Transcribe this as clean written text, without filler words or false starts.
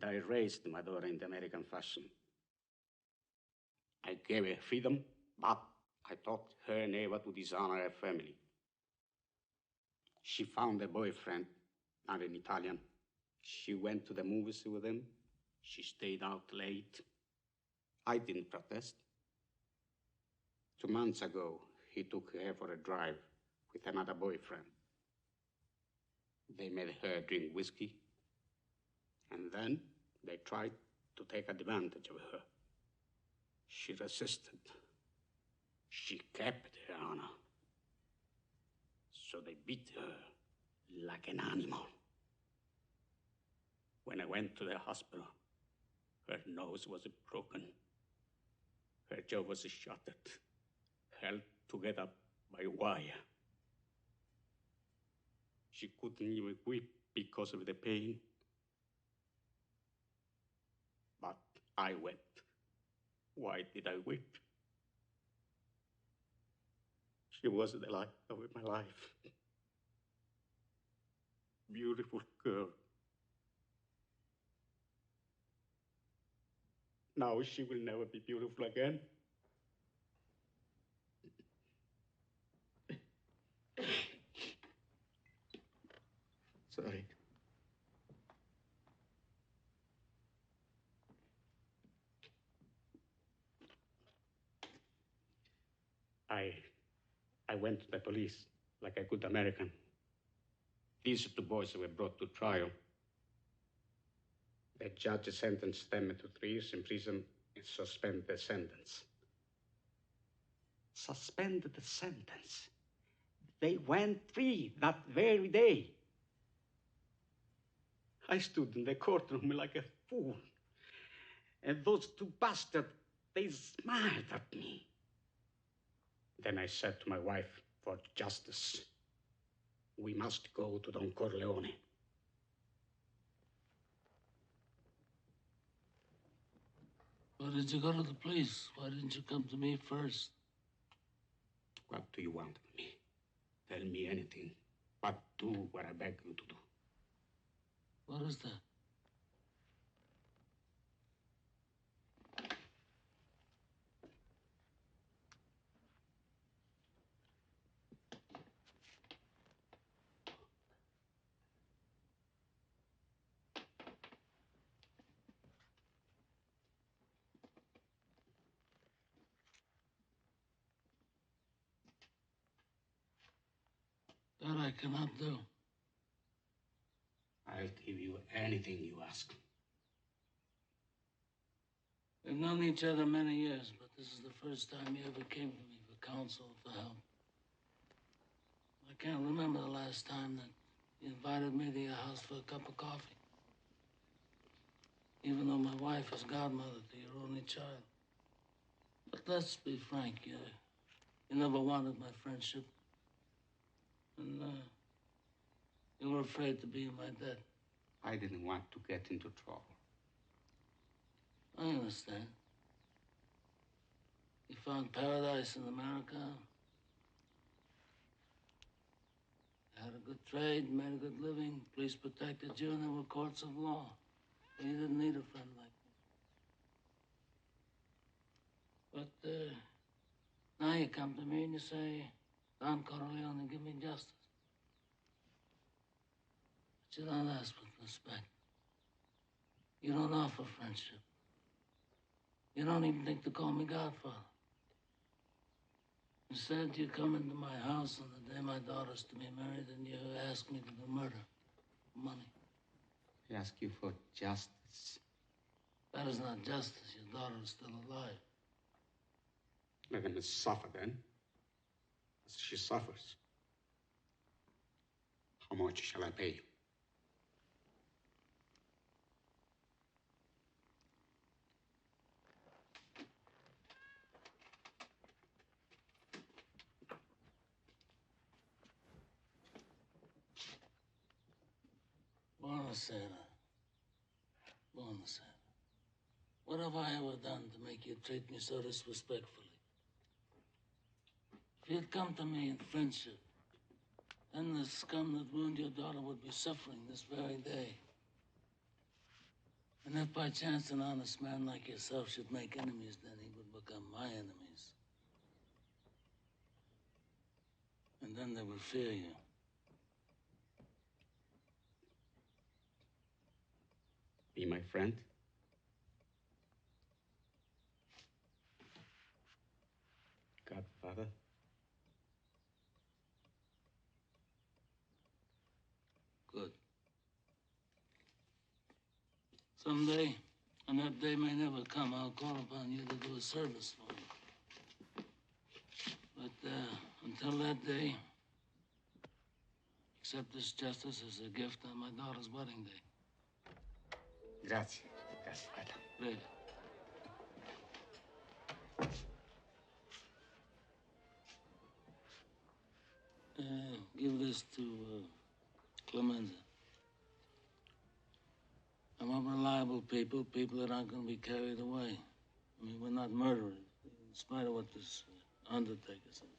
and I raised my daughter in the American fashion. I gave her freedom, but I taught her never to dishonor her family. She found a boyfriend, not an Italian. She went to the movies with him. She stayed out late. I didn't protest. 2 months ago, he took her for a drive with another boyfriend. They made her drink whiskey, and then they tried to take advantage of her. She resisted. She kept her honor. So they beat her like an animal. When I went to the hospital, her nose was broken. Her jaw was shattered, held together by wire. She couldn't even weep because of the pain. But I wept. Why did I weep? She was the light of my life. Beautiful girl. Now she will never be beautiful again. Sorry. I went to the police like a good American. These 2 boys were brought to trial. The judge sentenced them to 3 years in prison and suspended the sentence. Suspended the sentence? They went free that very day. I stood in the courtroom like a fool. And those 2 bastards, they smiled at me. Then I said to my wife, for justice, we must go to Don Corleone. Why did you go to the police? Why didn't you come to me first? What do you want of me? Tell me anything, but do what I beg you to do. What is that? That I cannot do. I'll give you anything you ask. We've known each other many years, but this is the first time you ever came to me for counsel, for help. I can't remember the last time that you invited me to your house for a cup of coffee. Even though my wife is godmother to your only child. But let's be frank, you never wanted my friendship. And you were afraid to be in my debt. I didn't want to get into trouble. I understand. You found paradise in America. You had a good trade, made a good living. Police protected you, and there were courts of law. You didn't need a friend like me. But now you come to me and you say, Don Corleone, give me justice. But you don't ask with respect. You don't offer friendship. You don't even think to call me Godfather. Instead, you come into my house on the day my daughter's to be married and you ask me to do murder for money. I ask you for justice. That is not justice. Your daughter is still alive. Let them suffer then, as she suffers. How much shall I pay you? Buonasera. Buonasera. What have I ever done to make you treat me so disrespectfully? If you'd come to me in friendship, then the scum that ruined your daughter would be suffering this very day. And if by chance an honest man like yourself should make enemies, then he would become my enemies. And then they would fear you. Be my friend? Godfather? Good. Someday, and that day may never come, I'll call upon you to do a service for me. But until that day, accept this justice as a gift on my daughter's wedding day. Grazie, Godfather. Prego. Give this to Clemenza. I want reliable people that aren't going to be carried away. I mean, we're not murderers, in spite of what this undertaker says.